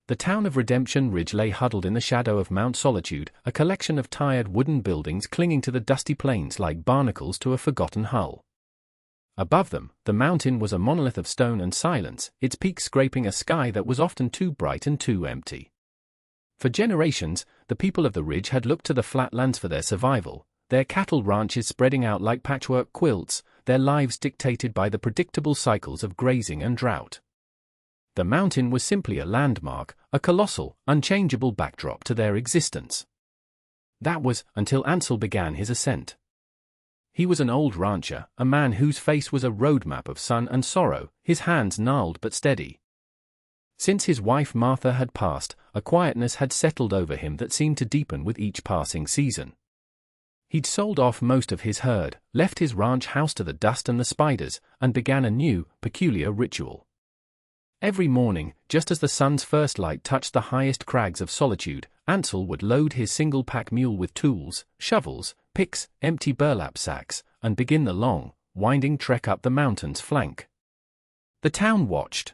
The town of Redemption Ridge lay huddled in the shadow of Mount Solitude, a collection of tired wooden buildings clinging to the dusty plains like barnacles to a forgotten hull. Above them, the mountain was a monolith of stone and silence, its peak scraping a sky that was often too bright and too empty. For generations, the people of the ridge had looked to the flatlands for their survival, their cattle ranches spreading out like patchwork quilts, their lives dictated by the predictable cycles of grazing and drought. The mountain was simply a landmark, a colossal, unchangeable backdrop to their existence. That was, until Ansel began his ascent. He was an old rancher, a man whose face was a roadmap of sun and sorrow, his hands gnarled but steady. Since his wife Martha had passed, a quietness had settled over him that seemed to deepen with each passing season. He'd sold off most of his herd, left his ranch house to the dust and the spiders, and began a new, peculiar ritual. Every morning, just as the sun's first light touched the highest crags of Solitude, Ansel would load his single-pack mule with tools, shovels, picks, empty burlap sacks, and begin the long, winding trek up the mountain's flank. The town watched.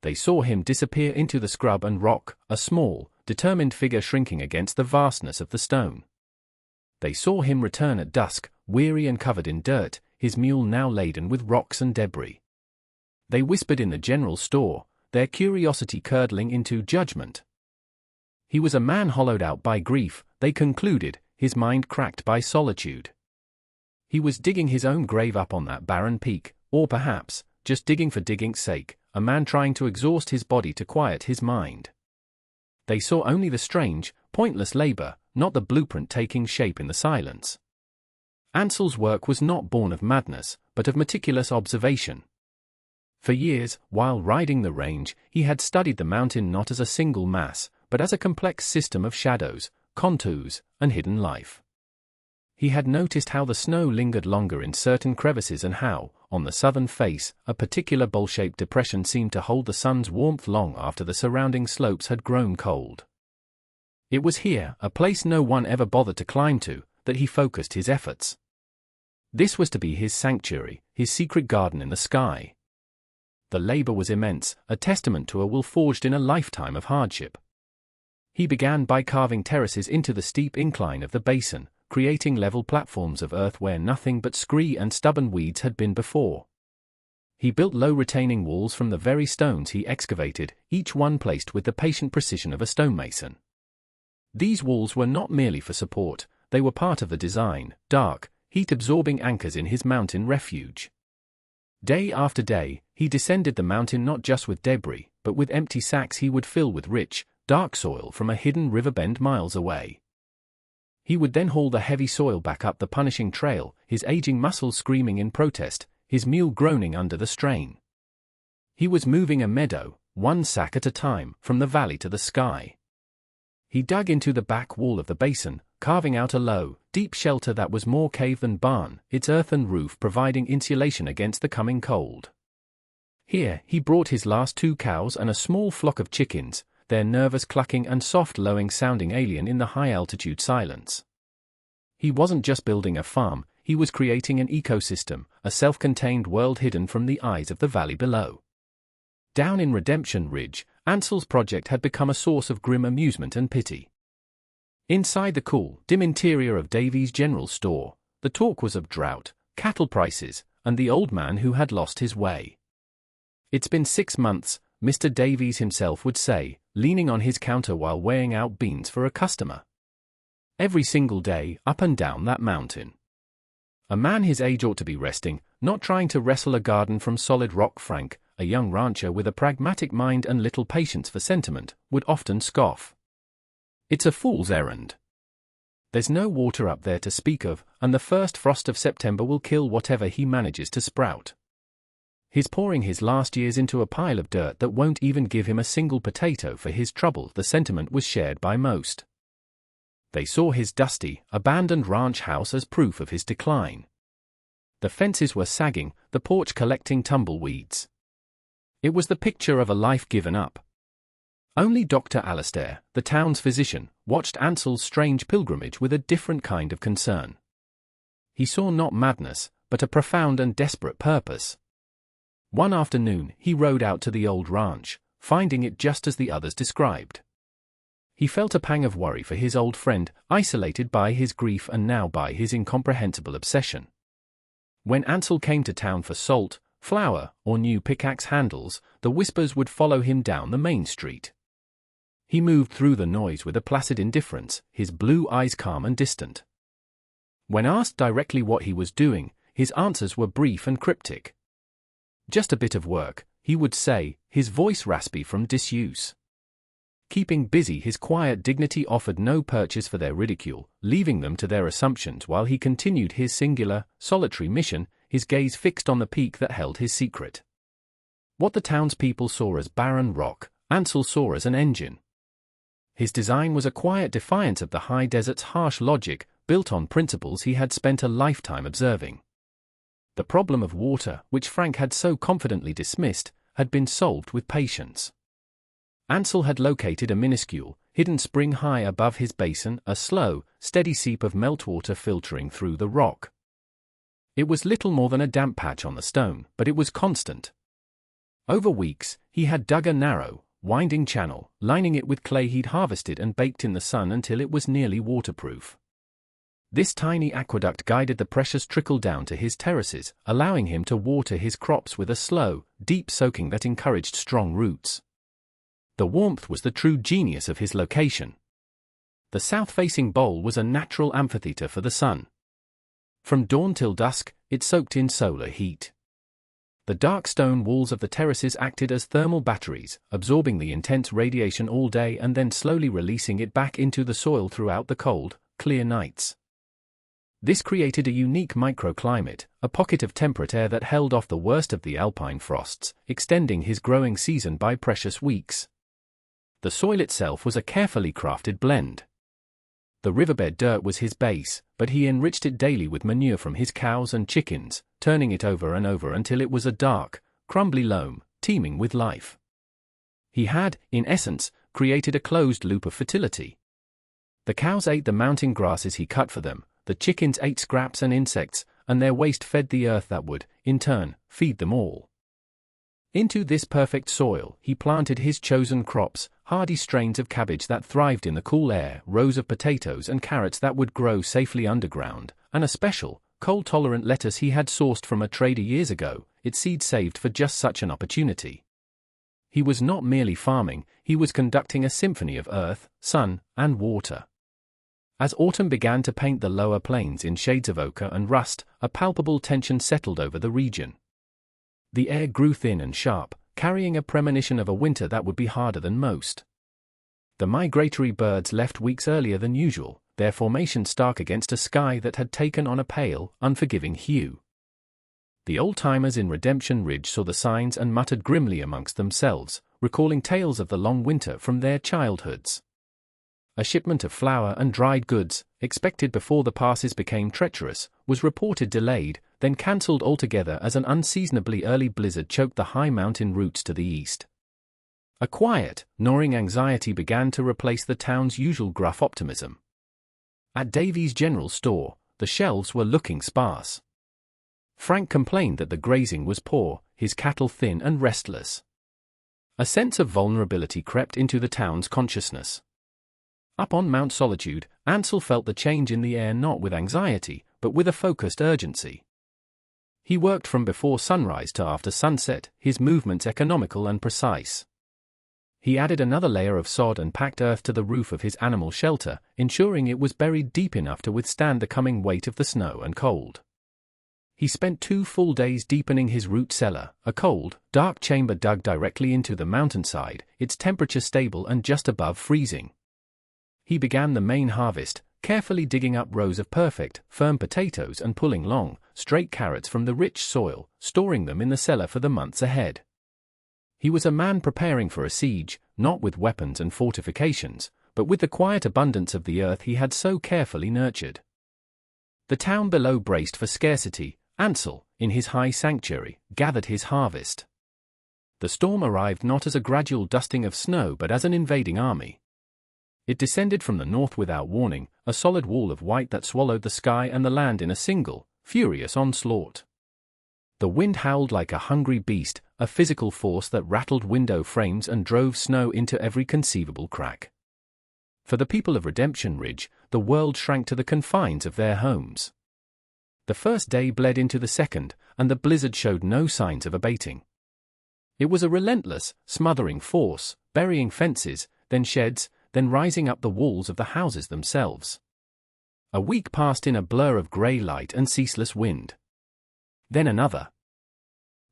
They saw him disappear into the scrub and rock, a small, determined figure shrinking against the vastness of the stone. They saw him return at dusk, weary and covered in dirt, his mule now laden with rocks and debris. They whispered in the general store, their curiosity curdling into judgment. He was a man hollowed out by grief, they concluded, his mind cracked by solitude. He was digging his own grave up on that barren peak, or perhaps, just digging for digging's sake, a man trying to exhaust his body to quiet his mind. They saw only the strange, pointless labor, not the blueprint taking shape in the silence. Ansel's work was not born of madness, but of meticulous observation. For years, while riding the range, he had studied the mountain not as a single mass, but as a complex system of shadows, contours, and hidden life. He had noticed how the snow lingered longer in certain crevices and how, on the southern face, a particular bowl-shaped depression seemed to hold the sun's warmth long after the surrounding slopes had grown cold. It was here, a place no one ever bothered to climb to, that he focused his efforts. This was to be his sanctuary, his secret garden in the sky. The labor was immense, a testament to a will forged in a lifetime of hardship. He began by carving terraces into the steep incline of the basin, creating level platforms of earth where nothing but scree and stubborn weeds had been before. He built low retaining walls from the very stones he excavated, each one placed with the patient precision of a stonemason. These walls were not merely for support, they were part of the design, dark, heat-absorbing anchors in his mountain refuge. Day after day, he descended the mountain not just with debris, but with empty sacks he would fill with rich, dark soil from a hidden riverbend miles away. He would then haul the heavy soil back up the punishing trail, his aging muscles screaming in protest, his mule groaning under the strain. He was moving a meadow, one sack at a time, from the valley to the sky. He dug into the back wall of the basin, carving out a low, deep shelter that was more cave than barn, its earthen roof providing insulation against the coming cold. Here, he brought his last 2 cows and a small flock of chickens, their nervous clucking and soft lowing sounding alien in the high-altitude silence. He wasn't just building a farm, he was creating an ecosystem, a self-contained world hidden from the eyes of the valley below. Down in Redemption Ridge, Ansel's project had become a source of grim amusement and pity. Inside the cool, dim interior of Davy's general store, the talk was of drought, cattle prices, and the old man who had lost his way. "It's been 6 months," Mr. Davies himself would say, leaning on his counter while weighing out beans for a customer. "Every single day, up and down that mountain. A man his age ought to be resting, not trying to wrestle a garden from solid rock." Frank, a young rancher with a pragmatic mind and little patience for sentiment, would often scoff. "It's a fool's errand. There's no water up there to speak of, and the first frost of September will kill whatever he manages to sprout. He's pouring his last years into a pile of dirt that won't even give him a single potato for his trouble." The sentiment was shared by most. They saw his dusty, abandoned ranch house as proof of his decline. The fences were sagging, the porch collecting tumbleweeds. It was the picture of a life given up. Only Dr. Alastair, the town's physician, watched Ansel's strange pilgrimage with a different kind of concern. He saw not madness, but a profound and desperate purpose. One afternoon, he rode out to the old ranch, finding it just as the others described. He felt a pang of worry for his old friend, isolated by his grief and now by his incomprehensible obsession. When Ansel came to town for salt, flour, or new pickaxe handles, the whispers would follow him down the main street. He moved through the noise with a placid indifference, his blue eyes calm and distant. When asked directly what he was doing, his answers were brief and cryptic. "Just a bit of work," he would say, his voice raspy from disuse. Keeping busy, his quiet dignity offered no purchase for their ridicule, leaving them to their assumptions while he continued his singular, solitary mission, his gaze fixed on the peak that held his secret. What the townspeople saw as barren rock, Ansel saw as an engine. His design was a quiet defiance of the high desert's harsh logic, built on principles he had spent a lifetime observing. The problem of water, which Frank had so confidently dismissed, had been solved with patience. Ansel had located a minuscule, hidden spring high above his basin, a slow, steady seep of meltwater filtering through the rock. It was little more than a damp patch on the stone, but it was constant. Over weeks, he had dug a narrow, winding channel, lining it with clay he'd harvested and baked in the sun until it was nearly waterproof. This tiny aqueduct guided the precious trickle down to his terraces, allowing him to water his crops with a slow, deep soaking that encouraged strong roots. The warmth was the true genius of his location. The south-facing bowl was a natural amphitheater for the sun. From dawn till dusk, it soaked in solar heat. The dark stone walls of the terraces acted as thermal batteries, absorbing the intense radiation all day and then slowly releasing it back into the soil throughout the cold, clear nights. This created a unique microclimate, a pocket of temperate air that held off the worst of the alpine frosts, extending his growing season by precious weeks. The soil itself was a carefully crafted blend. The riverbed dirt was his base, but he enriched it daily with manure from his cows and chickens, turning it over and over until it was a dark, crumbly loam, teeming with life. He had, in essence, created a closed loop of fertility. The cows ate the mountain grasses he cut for them, the chickens ate scraps and insects, and their waste fed the earth that would, in turn, feed them all. Into this perfect soil, he planted his chosen crops, hardy strains of cabbage that thrived in the cool air, rows of potatoes and carrots that would grow safely underground, and a special, cold-tolerant lettuce he had sourced from a trader years ago, its seed saved for just such an opportunity. He was not merely farming, he was conducting a symphony of earth, sun, and water. As autumn began to paint the lower plains in shades of ochre and rust, a palpable tension settled over the region. The air grew thin and sharp, carrying a premonition of a winter that would be harder than most. The migratory birds left weeks earlier than usual, their formation stark against a sky that had taken on a pale, unforgiving hue. The old-timers in Redemption Ridge saw the signs and muttered grimly amongst themselves, recalling tales of the long winter from their childhoods. A shipment of flour and dried goods, expected before the passes became treacherous, was reported delayed, then cancelled altogether as an unseasonably early blizzard choked the high mountain routes to the east. A quiet, gnawing anxiety began to replace the town's usual gruff optimism. At Davy's general store, the shelves were looking sparse. Frank complained that the grazing was poor, his cattle thin and restless. A sense of vulnerability crept into the town's consciousness. Up on Mount Solitude, Ansel felt the change in the air not with anxiety, but with a focused urgency. He worked from before sunrise to after sunset, his movements economical and precise. He added another layer of sod and packed earth to the roof of his animal shelter, ensuring it was buried deep enough to withstand the coming weight of the snow and cold. He spent 2 full days deepening his root cellar, a cold, dark chamber dug directly into the mountainside, its temperature stable and just above freezing. He began the main harvest, carefully digging up rows of perfect, firm potatoes and pulling long, straight carrots from the rich soil, storing them in the cellar for the months ahead. He was a man preparing for a siege, not with weapons and fortifications, but with the quiet abundance of the earth he had so carefully nurtured. The town below braced for scarcity. Ansel, in his high sanctuary, gathered his harvest. The storm arrived not as a gradual dusting of snow but as an invading army. It descended from the north without warning, a solid wall of white that swallowed the sky and the land in a single, furious onslaught. The wind howled like a hungry beast, a physical force that rattled window frames and drove snow into every conceivable crack. For the people of Redemption Ridge, the world shrank to the confines of their homes. The first day bled into the second, and the blizzard showed no signs of abating. It was a relentless, smothering force, burying fences, then sheds, then rising up the walls of the houses themselves. A week passed in a blur of grey light and ceaseless wind. Then another.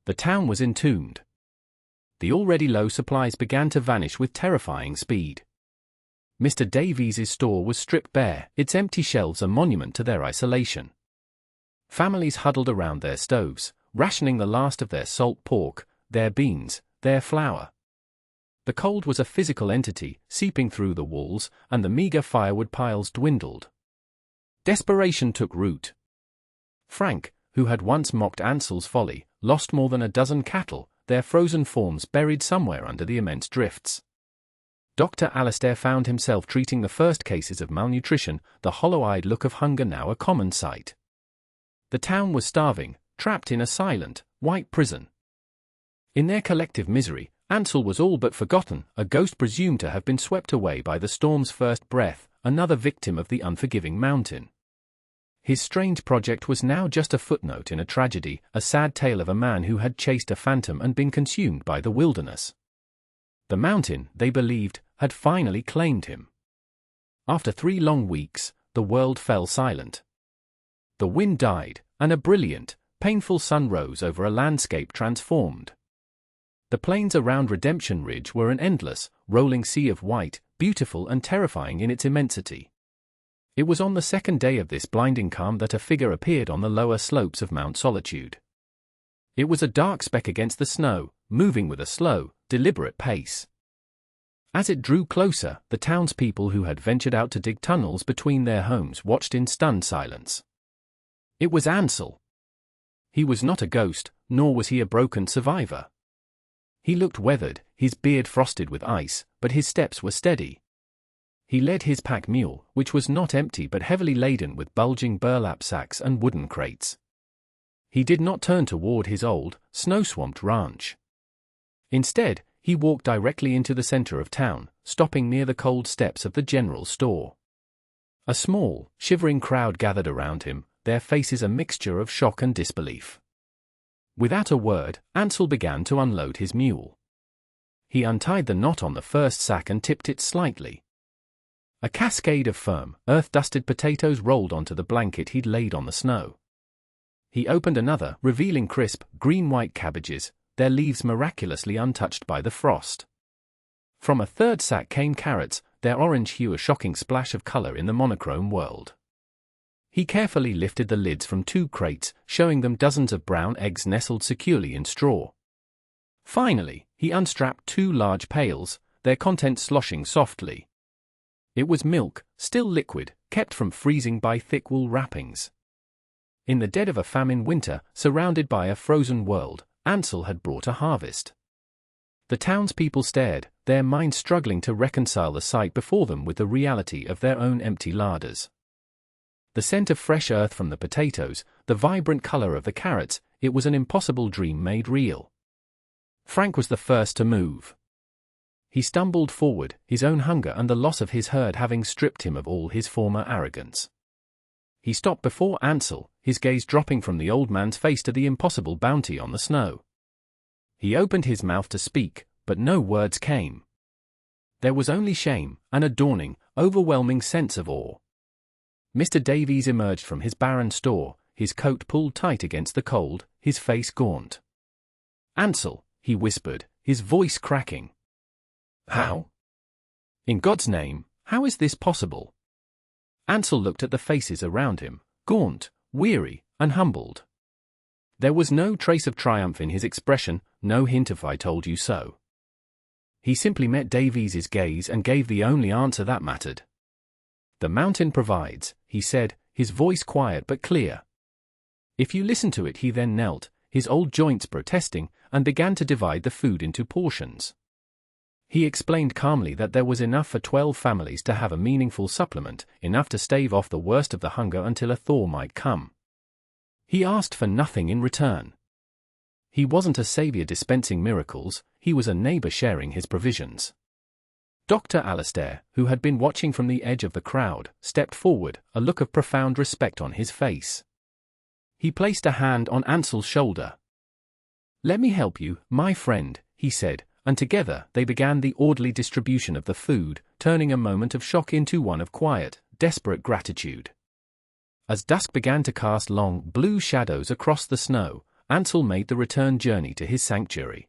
The town was entombed. The already low supplies began to vanish with terrifying speed. Mr. Davies's store was stripped bare, its empty shelves a monument to their isolation. Families huddled around their stoves, rationing the last of their salt pork, their beans, their flour. The cold was a physical entity, seeping through the walls, and the meager firewood piles dwindled. Desperation took root. Frank, who had once mocked Ansel's folly, lost more than a dozen cattle, their frozen forms buried somewhere under the immense drifts. Dr. Alastair found himself treating the first cases of malnutrition, the hollow-eyed look of hunger now a common sight. The town was starving, trapped in a silent, white prison. In their collective misery, Ansel was all but forgotten, a ghost presumed to have been swept away by the storm's first breath, another victim of the unforgiving mountain. His strange project was now just a footnote in a tragedy, a sad tale of a man who had chased a phantom and been consumed by the wilderness. The mountain, they believed, had finally claimed him. After 3 long weeks, the world fell silent. The wind died, and a brilliant, painful sun rose over a landscape transformed. The plains around Redemption Ridge were an endless, rolling sea of white, beautiful and terrifying in its immensity. It was on the second day of this blinding calm that a figure appeared on the lower slopes of Mount Solitude. It was a dark speck against the snow, moving with a slow, deliberate pace. As it drew closer, the townspeople who had ventured out to dig tunnels between their homes watched in stunned silence. It was Ansel. He was not a ghost, nor was he a broken survivor. He looked weathered, his beard frosted with ice, but his steps were steady. He led his pack mule, which was not empty but heavily laden with bulging burlap sacks and wooden crates. He did not turn toward his old, snow-swamped ranch. Instead, he walked directly into the center of town, stopping near the cold steps of the general store. A small, shivering crowd gathered around him, their faces a mixture of shock and disbelief. Without a word, Ansel began to unload his mule. He untied the knot on the first sack and tipped it slightly. A cascade of firm, earth-dusted potatoes rolled onto the blanket he'd laid on the snow. He opened another, revealing crisp, green-white cabbages, their leaves miraculously untouched by the frost. From a third sack came carrots, their orange hue a shocking splash of color in the monochrome world. He carefully lifted the lids from 2 crates, showing them dozens of brown eggs nestled securely in straw. Finally, he unstrapped 2 large pails, their contents sloshing softly. It was milk, still liquid, kept from freezing by thick wool wrappings. In the dead of a famine winter, surrounded by a frozen world, Ansel had brought a harvest. The townspeople stared, their minds struggling to reconcile the sight before them with the reality of their own empty larders. The scent of fresh earth from the potatoes, the vibrant color of the carrots, it was an impossible dream made real. Frank was the first to move. He stumbled forward, his own hunger and the loss of his herd having stripped him of all his former arrogance. He stopped before Ansel, his gaze dropping from the old man's face to the impossible bounty on the snow. He opened his mouth to speak, but no words came. There was only shame, and a dawning, overwhelming sense of awe. Mr. Davies emerged from his barren store, his coat pulled tight against the cold, his face gaunt. "Ansel," he whispered, his voice cracking. "How? In God's name, how is this possible?" Ansel looked at the faces around him, gaunt, weary, and humbled. There was no trace of triumph in his expression, no hint of "I told you so." He simply met Davies's gaze and gave the only answer that mattered. "The mountain provides," he said, his voice quiet but clear. "If you listen to it," he then knelt, his old joints protesting, and began to divide the food into portions. He explained calmly that there was enough for 12 families to have a meaningful supplement, enough to stave off the worst of the hunger until a thaw might come. He asked for nothing in return. He wasn't a savior dispensing miracles, he was a neighbor sharing his provisions. Dr. Alastair, who had been watching from the edge of the crowd, stepped forward, a look of profound respect on his face. He placed a hand on Ansel's shoulder. "Let me help you, my friend," he said, and together they began the orderly distribution of the food, turning a moment of shock into one of quiet, desperate gratitude. As dusk began to cast long, blue shadows across the snow, Ansel made the return journey to his sanctuary.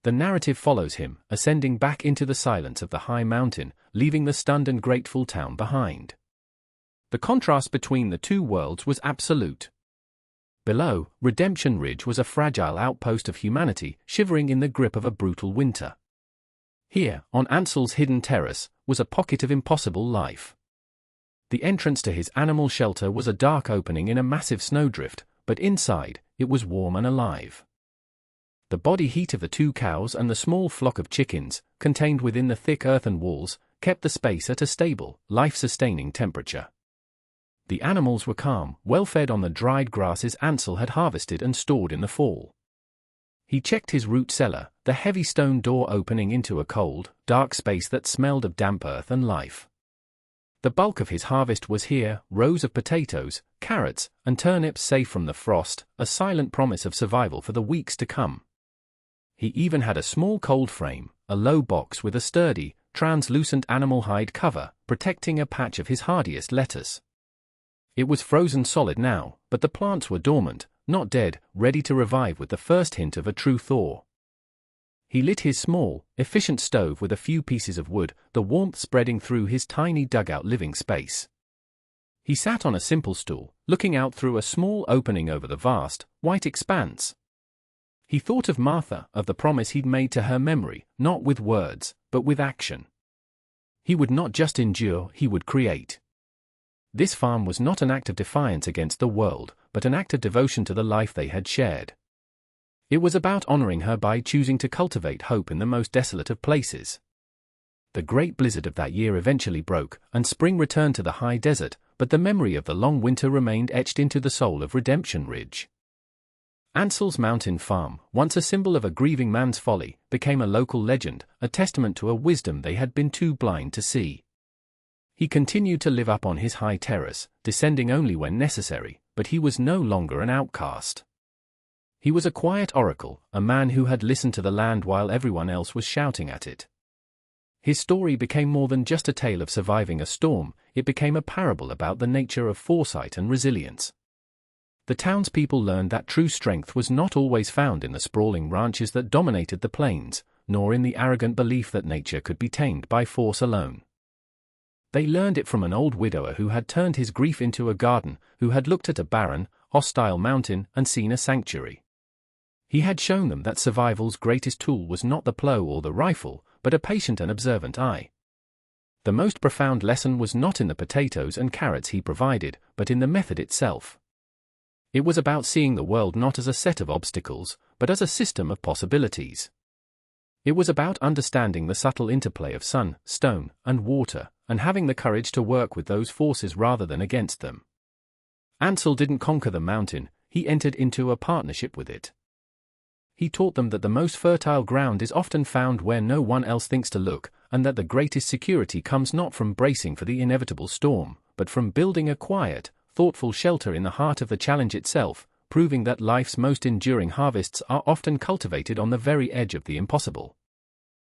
The narrative follows him, ascending back into the silence of the high mountain, leaving the stunned and grateful town behind. The contrast between the two worlds was absolute. Below, Redemption Ridge was a fragile outpost of humanity, shivering in the grip of a brutal winter. Here, on Ansel's hidden terrace, was a pocket of impossible life. The entrance to his animal shelter was a dark opening in a massive snowdrift, but inside, it was warm and alive. The body heat of the 2 cows and the small flock of chickens, contained within the thick earthen walls, kept the space at a stable, life-sustaining temperature. The animals were calm, well-fed on the dried grasses Ansel had harvested and stored in the fall. He checked his root cellar, the heavy stone door opening into a cold, dark space that smelled of damp earth and life. The bulk of his harvest was here, rows of potatoes, carrots, and turnips safe from the frost, a silent promise of survival for the weeks to come. He even had a small cold frame, a low box with a sturdy, translucent animal hide cover, protecting a patch of his hardiest lettuce. It was frozen solid now, but the plants were dormant, not dead, ready to revive with the first hint of a true thaw. He lit his small, efficient stove with a few pieces of wood, the warmth spreading through his tiny dugout living space. He sat on a simple stool, looking out through a small opening over the vast, white expanse. He thought of Martha, of the promise he'd made to her memory, not with words, but with action. He would not just endure, he would create. This farm was not an act of defiance against the world, but an act of devotion to the life they had shared. It was about honoring her by choosing to cultivate hope in the most desolate of places. The great blizzard of that year eventually broke, and spring returned to the high desert, but the memory of the long winter remained etched into the soul of Redemption Ridge. Ansel's mountain farm, once a symbol of a grieving man's folly, became a local legend, a testament to a wisdom they had been too blind to see. He continued to live up on his high terrace, descending only when necessary, but he was no longer an outcast. He was a quiet oracle, a man who had listened to the land while everyone else was shouting at it. His story became more than just a tale of surviving a storm, it became a parable about the nature of foresight and resilience. The townspeople learned that true strength was not always found in the sprawling ranches that dominated the plains, nor in the arrogant belief that nature could be tamed by force alone. They learned it from an old widower who had turned his grief into a garden, who had looked at a barren, hostile mountain and seen a sanctuary. He had shown them that survival's greatest tool was not the plow or the rifle, but a patient and observant eye. The most profound lesson was not in the potatoes and carrots he provided, but in the method itself. It was about seeing the world not as a set of obstacles, but as a system of possibilities. It was about understanding the subtle interplay of sun, stone, and water, and having the courage to work with those forces rather than against them. Ansel didn't conquer the mountain, he entered into a partnership with it. He taught them that the most fertile ground is often found where no one else thinks to look, and that the greatest security comes not from bracing for the inevitable storm, but from building a quiet, thoughtful shelter in the heart of the challenge itself, proving that life's most enduring harvests are often cultivated on the very edge of the impossible.